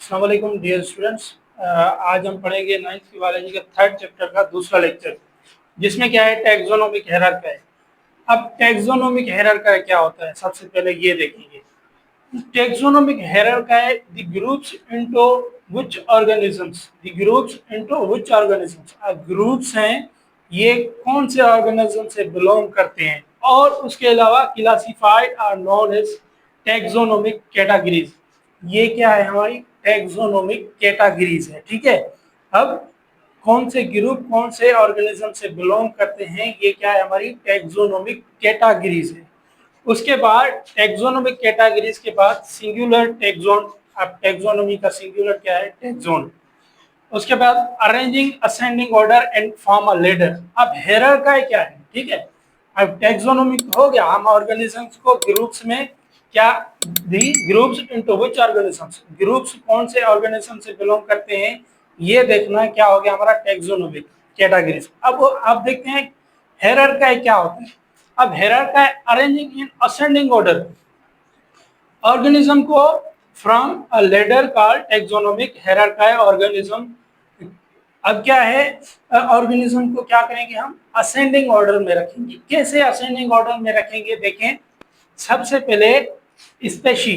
अस्सलाम वालेकुम dear students. आज हम पढ़ेंगे नाइन्थ की बायोलॉजी का थर्ड चैप्टर का दूसरा लेक्चर, जिसमें क्या है टैक्सोनॉमिक हायरार्की है। अब टैक्सोनॉमिक हायरार्की क्या होता है, सबसे पहले ये देखेंगे। टैक्सोनॉमिक हायरार्की है the groups into which organisms, the groups into which organisms. Groups हैं ये कौन से ऑर्गेनिज्म से बिलोंग करते हैं, और उसके अलावा classified are known as taxonomic categories. ये क्या है, हमारी टैक्सोनॉमिक कैटेगरीज है। ठीक है, अब कौन से ग्रुप कौन से ऑर्गेनिज्म से बिलोंग करते हैं, ये क्या है, हमारी टैक्सोनॉमिक कैटेगरीज है। उसके बाद टैक्सोनॉमिक कैटेगरीज के बाद सिंगुलर टैक्सोन। अब टैक्सोनॉमी का सिंगुलर क्या है, टैक्सोन। उसके बाद arranging ascending order and form a ladder. अब हायरार्की क्या है, ठीक है। अब टैक्सोनॉमी हो गया, हम ऑर्गेनिजम्स को ग्रुप्स में क्या दी, groups into which organisms, groups कौन से ऑर्गेनिज्म से बिलोंग करते हैं, ये देखना क्या हो गया हमारा टैक्सोनॉमिक कैटेगरीज। अब आप देखते हैं हायरार्की क्या होता है। अब hierarchy arranging in ascending order organism को from a ladder called taxonomic hierarchy organism. अब क्या है, ऑर्गेनिज्म को क्या करेंगे, हम असेंडिंग ऑर्डर में रखेंगे। कैसे असेंडिंग ऑर्डर में रखेंगे, देखें। सबसे पहले स्पेशी।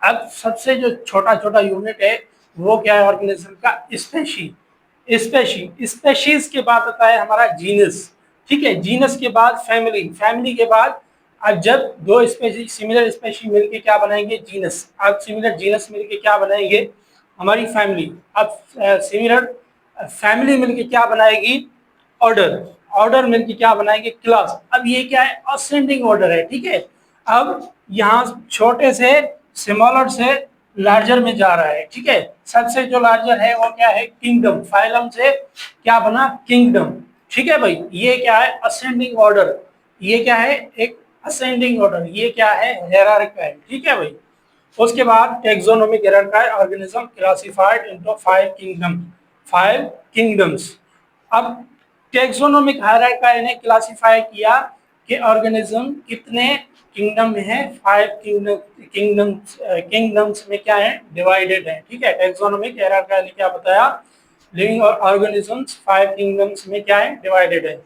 अब सबसे जो छोटा छोटा यूनिट है वो क्या है ऑर्गेनिज्म का, स्पेशी। स्पेशी स्पेशीज के बाद आता है हमारा जीनस। ठीक है, जीनस के बाद फैमिली, फैमिली के बाद अब जब दो स्पेशी सिमिलर स्पेशी मिलके क्या बनाएंगे, जीनस। अब सिमिलर जीनस मिलके क्या बनाएंगे, हमारी फैमिली। अब सिमिलर फैमिली मिलके क्या बनाएगी, ऑर्डर। ऑर्डर मिलके क्या बनाएंगे, क्लास। अब ये क्या है, असेंडिंग ऑर्डर है। ठीक है, अब यहाँ छोटे से स्मॉलर से लार्जर में जा रहा है। ठीक है, सबसे जो लार्जर है वो क्या है, किंगडम। फाइलम से क्या बना, किंगडम। ठीक है भाई, ये क्या है, असेंडिंग ऑर्डर। ये क्या है, एक असेंडिंग ऑर्डर। ये क्या है, हायरार्की है। ठीक है भाई। उसके बाद taxonomic hierarchy, organism classified into 5 kingdom, 5 kingdoms. अब टैक्सोनॉमिक हायरार्की ने क्लासिफाई किया कि ऑर्गेनिज्म कितने किंगडम में है, 5 किंगडम्स। किंगडम्स में क्या है, डिवाइडेड है। ठीक है, टैक्सोनॉमिक हायरार्की ने क्या बताया, लिविंग ऑर्गेनिजम्स 5 किंगडम्स में क्या है, डिवाइडेड है।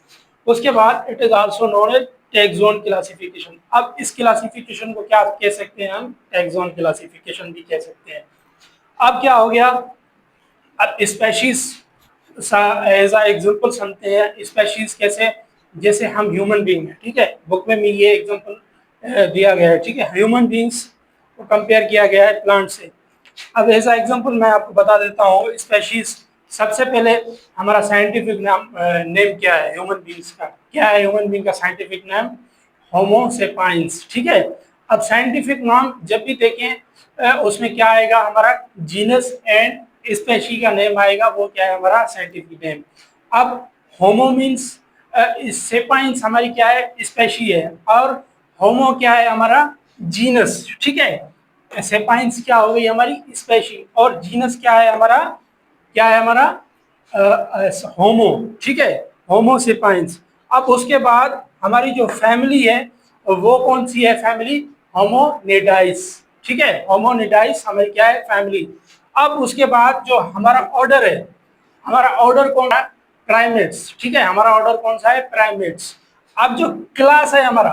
उसके बाद it is also known as taxon classification. अब इस क्लासिफिकेशन को क्या कह सकते हैं, हम टैक्सोन क्लासिफिकेशन भी कह सकते हैं। अब क्या हो गया, अब स्पेशीज एज एग्जाम्पल सुनते हैं। स्पेशीज कैसे, जैसे हम ह्यूमन बीइंग है। ठीक है, बुक में भी ये एग्जाम्पल दिया गया है। ठीक है, ह्यूमन बीइंग्स को कंपेयर किया गया है प्लांट से। अब ऐसा एग्जांपल मैं आपको बता देता हूँ। स्पेशीज, सबसे पहले हमारा साइंटिफिक नाम नेम क्या है ह्यूमन बींग्स का, क्या है ह्यूमन बींग का साइंटिफिक नाम, होमो सेपाइंस। ठीक है, अब साइंटिफिक नाम जब भी देखें उसमें क्या आएगा, हमारा जीनस एंड स्पेशी का नेम आएगा, वो क्या है हमारा साइंटिफिक नेम। अब होमो मीन्स, सेपाइंस हमारी क्या है, स्पेशी है, और होमो क्या है हमारा जीनस। ठीक है, सेपाइंस क्या हो गई हमारी स्पेशी, और जीनस क्या है हमारा, क्या है हमारा होमो। ठीक है, होमो सेपाइंस। अब उसके बाद हमारी जो फैमिली है वो कौन सी है, फैमिली होमोनिडाइस। ठीक है, होमोनिडाइस हमारी क्या है, फैमिली। अब उसके बाद जो हमारा ऑर्डर है, हमारा ऑर्डर कौन है, प्राइमेट्स। ठीक है, हमारा ऑर्डर कौन सा है, प्राइमेट्स। अब जो क्लास है हमारा,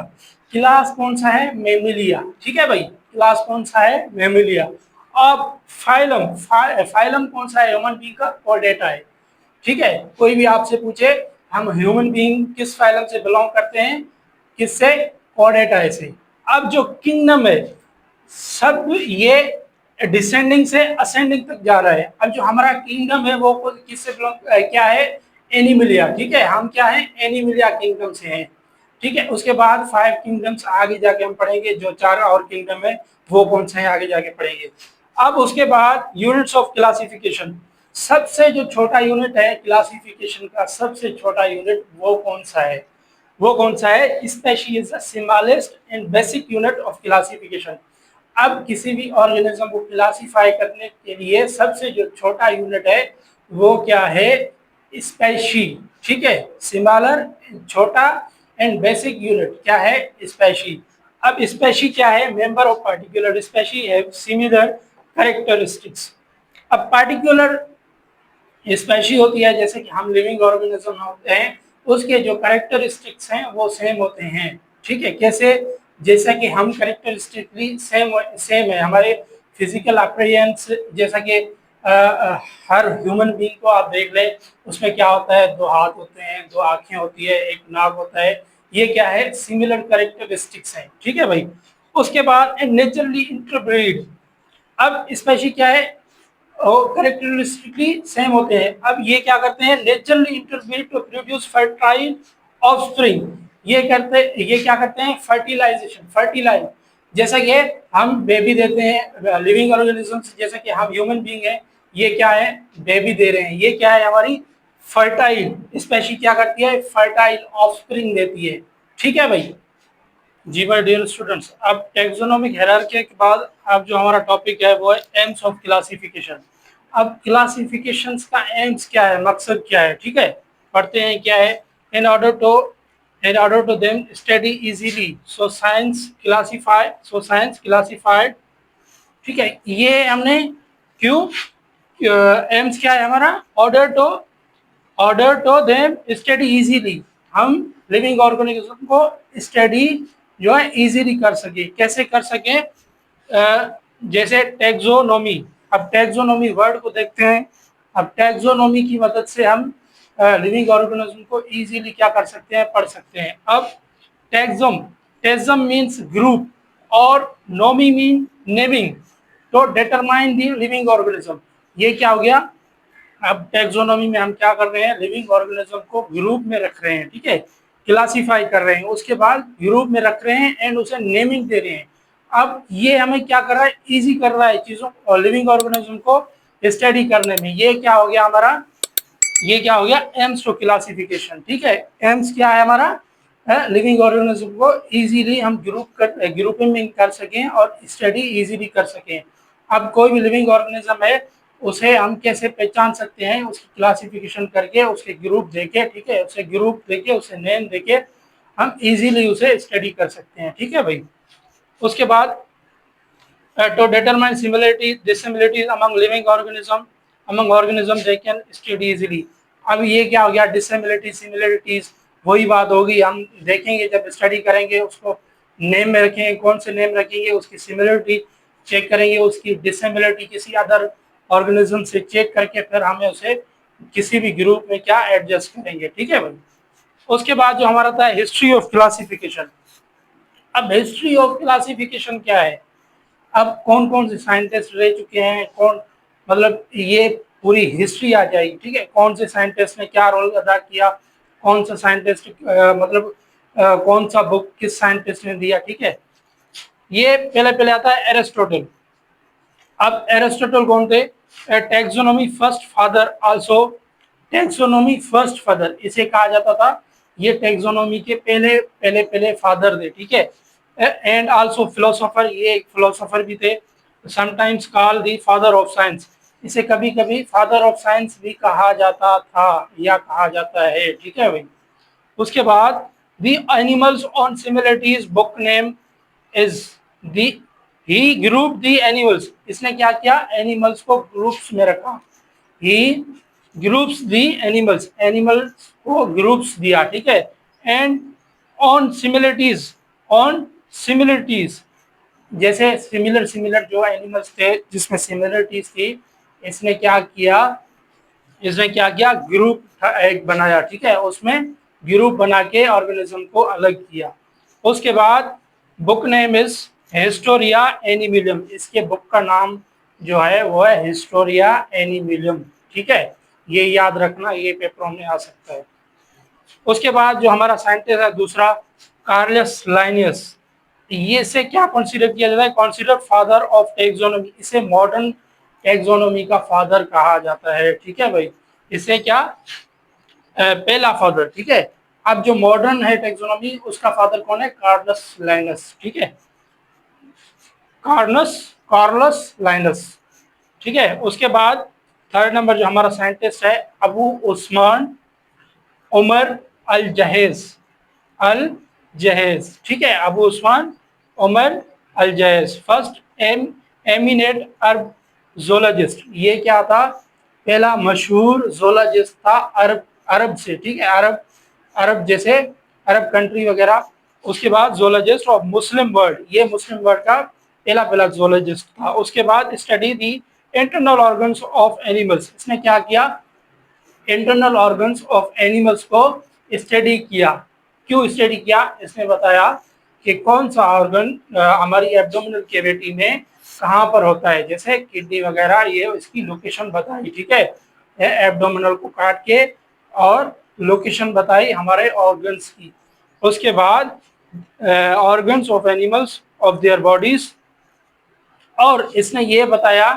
क्लास कौन सा है, मेमिलिया। ठीक है भाई, क्लास कौन सा है, मेमिलिया। अब फाइलम, फाइलम कौन सा है, ह्यूमन बीइंग का कॉर्डेटा है। ठीक है, कोई भी आपसे पूछे हम ह्यूमन बीइंग किस फाइलम से बिलोंग करते हैं, किससे, कॉर्डेटा से। अब जो किंगडम है, सब ये डिसेंडिंग से असेंडिंग तक जा रहा है। अब जो हमारा किंगडम है वो किससे बिलोंग, क्या है, एनिमिलिया। ठीक है, हम क्या है, एनिमिलिया किंगडम से हैं। ठीक है, उसके बाद 5 किंगडम्स आगे जाके हम पढ़ेंगे, जो 4 और किंगडम है वो कौन से हैं आगे जाके पढ़ेंगे। अब उसके बाद यूनिट्स ऑफ क्लासिफिकेशन, सबसे जो छोटा यूनिट है क्लासिफिकेशन का, सबसे छोटा यूनिट वो कौन सा है, वो कौन सा है, species is the smallest and basic unit of classification. अब किसी भी ऑर्गेनिज्म को क्लासिफाई करने के लिए सबसे जो छोटा यूनिट है वो क्या है, स्पेशी। ठीक है, स्मॉलर, छोटा, एंड बेसिक यूनिट क्या है, स्पेशी। अब स्पेशी क्या है, मेंबर ऑफ पार्टिकुलर स्पेशी है सिमिलर कैरेक्टरिस्टिक्स। अब पार्टिकुलर स्पेशी होती है, जैसे कि हम लिविंग ऑर्गेनिज्म होते हैं, उसके जो कैरेक्टरिस्टिक्स हैं वो सेम होते हैं। ठीक है, कैसे? जैसा कि हम कैरेक्टरिस्टिकली सेम सेम है हमारे फिजिकल अपीयरेंस, जैसा कि हर ह्यूमन बीइंग को आप देख लें, उसमें क्या होता है, दो हाथ होते हैं, दो आंखें होती है, एक नाक होता है। ये क्या है? सिमिलर कैरेक्टरिस्टिक्स हैं। ठीक है भाई। उसके बाद नेचुरली इंटरब्रीड। अब स्पेशी क्या है? कैरेक्टरिस्टिकली सेम होते हैं। अब ये क्या करते हैं? Naturally interbreed to produce fertile offspring. ये क्या करते हैं? Fertilisation, fertilise. जैसा कि हम बेबी देते हैं लिविंग ऑर्गेनिजम्स, जैसा कि हम ह्यूमन बीइंग है, ये क्या है? बेबी दे रहे हैं। ये क्या है? हमारी फर्टाइल स्पेशी क्या करती है? फर्टाइल ऑफस्प्रिंग देती है। ठीक है भाई। जी माय डियर स्टूडेंट्स, अब टेक्सोनोमिक हायरार्की के बाद अब जो हमारा टॉपिक है वो है एम्स ऑफ क्लासिफिकेशन। अब क्लासिफिकेशंस का एम्स क्या है, मकसद क्या है? ठीक है, पढ़ते हैं क्या है। In order to in order to them study easily, so science classified. ठीक है, ये हमने क्यों, एम्स क्या है हमारा? Order to them study easily. हम लिविंग ऑर्गेनिज्म को स्टडी जो है इजीली कर सके। कैसे कर सके? जैसे टैक्सोनॉमी। अब टैक्सोनॉमी वर्ड को देखते हैं। अब टैक्सोनॉमी की मदद से हम लिविंग ऑर्गेनिज्म को इजीली क्या कर सकते हैं? पढ़ सकते हैं। अब टैक्सम टैक्सम मीन्स ग्रुप और नोमी मीन नेमिंग तो डिटरमाइन द लिविंग ऑर्गेनिज्म। ये क्या हो गया? अब टैक्सोनॉमी में हम क्या कर रहे हैं? लिविंग ऑर्गेनिज्म को ग्रुप में रख रहे हैं। ठीक है, क्लासीफाई कर रहे हैं, उसके बाद ग्रुप में रख रहे हैं एंड उसे नेमिंग दे रहे हैं। अब ये हमें क्या कर रहा है? इजी कर रहा है चीजों और लिविंग ऑर्गेनिज्म को स्टडी करने में। ये क्या हो गया हमारा? ये क्या हो गया? Aims to classification. ठीक है, एम्स क्या है हमारा? लिविंग ऑर्गेनिज्म को इजीली हम ग्रुपिंग कर सकें और स्टडी इजीली कर सकें। अब कोई भी लिविंग ऑर्गेनिज्म है, उसे हम कैसे पहचान सकते हैं? उसकी क्लासिफिकेशन करके, उसके ग्रुप देके, ठीक है, उसे ग्रुप देके, उसे नेम देके हम इजीली उसे स्टडी कर सकते हैं। ठीक है भाई। उसके बाद to determine similarity dissimilarities among living organism they can study easily। अब ये क्या हो गया? डिसमिलिटी सिमिलरिटीज, वही बात होगी। हम देखेंगे जब स्टडी करेंगे, उसको नेम में रखेंगे, कौन से नेम रखेंगे, उसकी सिमिलरिटी चेक करेंगे, उसकी डिसमिलिटी किसी अदर ऑर्गेनिज्म से चेक करके फिर हमें उसे किसी भी ग्रुप में क्या एडजस्ट करेंगे। ठीक है भाई। उसके बाद जो हमारा था हिस्ट्री ऑफ क्लासिफिकेशन। अब हिस्ट्री ऑफ क्लासिफिकेशन क्या है? अब कौन कौन से साइंटिस्ट रह चुके हैं, कौन, मतलब ये पूरी हिस्ट्री आ जाएगी। ठीक है, कौन से साइंटिस्ट ने क्या रोल अदा किया, कौन सा साइंटिस्ट मतलब कौन सा बुक किस साइंटिस्ट ने दिया। ठीक है, ये पहले पहले आता है एरिस्टोटल। अब एरिस्टोटल कौन थे? Taxonomy first father, also taxonomy first father इसे कहा जाता था। ये टैक्सोनॉमी के पहले पहले पहले फादर थे। ठीक है, एंड आल्सो फिलोसोफर, ये एक फिलोसोफर भी थे। Sometimes call the father of science, इसे कभी कभी फादर ऑफ साइंस भी कहा जाता था या कहा जाता है। ठीक है भाई। उसके बाद the animals on similarities book name is the, he group the animals. इसने क्या किया? एनिमल्स को ग्रुप्स में रखा। ही ग्रुप्स दी एनिमल्स, एनिमल्स को ग्रुप्स दिया। ठीक है, एंड ऑन सिमिलरिटीज जैसे सिमिलर सिमिलर जो एनिमल्स थे जिसमें सिमिलरिटीज थी, इसने क्या किया? इसने क्या किया? ग्रुप एक बनाया। ठीक है, उसमें ग्रुप बना के ऑर्गेनिज्म को अलग किया। उसके बाद बुक नेम इज हिस्टोरिया एनिमिलियम। इसके बुक का नाम जो है वो है हिस्टोरिया एनिमिलियम। ठीक है, ये याद रखना, ये पेपरों में आ सकता है। उसके बाद जो हमारा साइंटिस्ट है दूसरा, कार्लस लाइनियस, ये से क्या कंसीडर किया जाता है? Consider father of taxonomy. इसे मॉडर्न टैक्सोनॉमी का फादर कहा जाता है। ठीक है भाई, इसे क्या पहला फादर। ठीक है, अब जो मॉडर्न है टैक्सोनॉमी, उसका फादर कौन है? Carolus Linnaeus. ठीक है, कार्लस लाइनस। ठीक है, उसके बाद थर्ड नंबर जो हमारा साइंटिस्ट है, अबू उस्मान उमर अल जहेज। अल जहेज, ठीक है, अबू उस्मान उमर अल जहेज फर्स्ट एमिनेट जोलॉजिस्ट। ये क्या था? पहला मशहूर जोलॉजिस्ट था अरब अरब से, ठीक है, अरब अरब जैसे अरब कंट्री वगैरह। उसके बाद जोलॉजिस्ट ऑफ मुस्लिम वर्ल्ड, ये मुस्लिम वर्ल्ड का पहला पहला जोलॉजिस्ट था। उसके बाद study the internal organs of animals, इसने क्या किया? इंटरनल ऑर्गन्स ऑफ एनिमल्स को स्टडी किया। क्यों स्टडी किया? इसने बताया कि कौन सा ऑर्गन हमारी एब्डोमिनल कैविटी में कहाँ पर होता है, जैसे किडनी वगैरह, ये इसकी लोकेशन बताई, ठीक है, एब्डोमिनल को काट के, और लोकेशन बताई हमारे ऑर्गन्स की। उसके बाद organs of animals of their bodies, और इसने ये बताया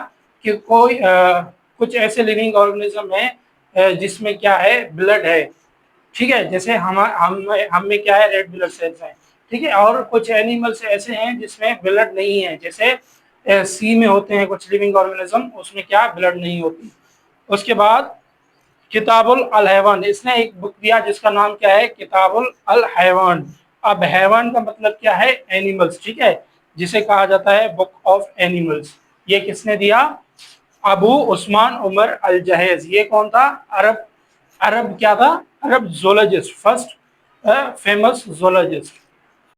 कि कोई कुछ ऐसे लिविंग ऑर्गेनिज्म है जिसमें क्या है, ब्लड है, ठीक है, जैसे हम में क्या है, रेड ब्लड सेल्स हैं, ठीक है, और कुछ एनिमल्स ऐसे हैं जिसमें ब्लड नहीं है, जैसे सी में होते हैं कुछ लिविंग ऑर्गेनिज्म, उसमें क्या ब्लड नहीं होती। उसके बाद किताबुल अल हैवान, इसने एक बुक दिया जिसका नाम क्या है, किताबुल अल हैवान। अब हैवान का मतलब क्या है? एनिमल्स, ठीक है, जिसे कहा जाता है बुक ऑफ एनिमल्स। ये किसने दिया? अबू उस्मान उमर अल जहेज। ये कौन था? अरब अरब क्या था? अरब जोलॉजिस्ट, फर्स्ट फेमस जोलॉजिस्ट।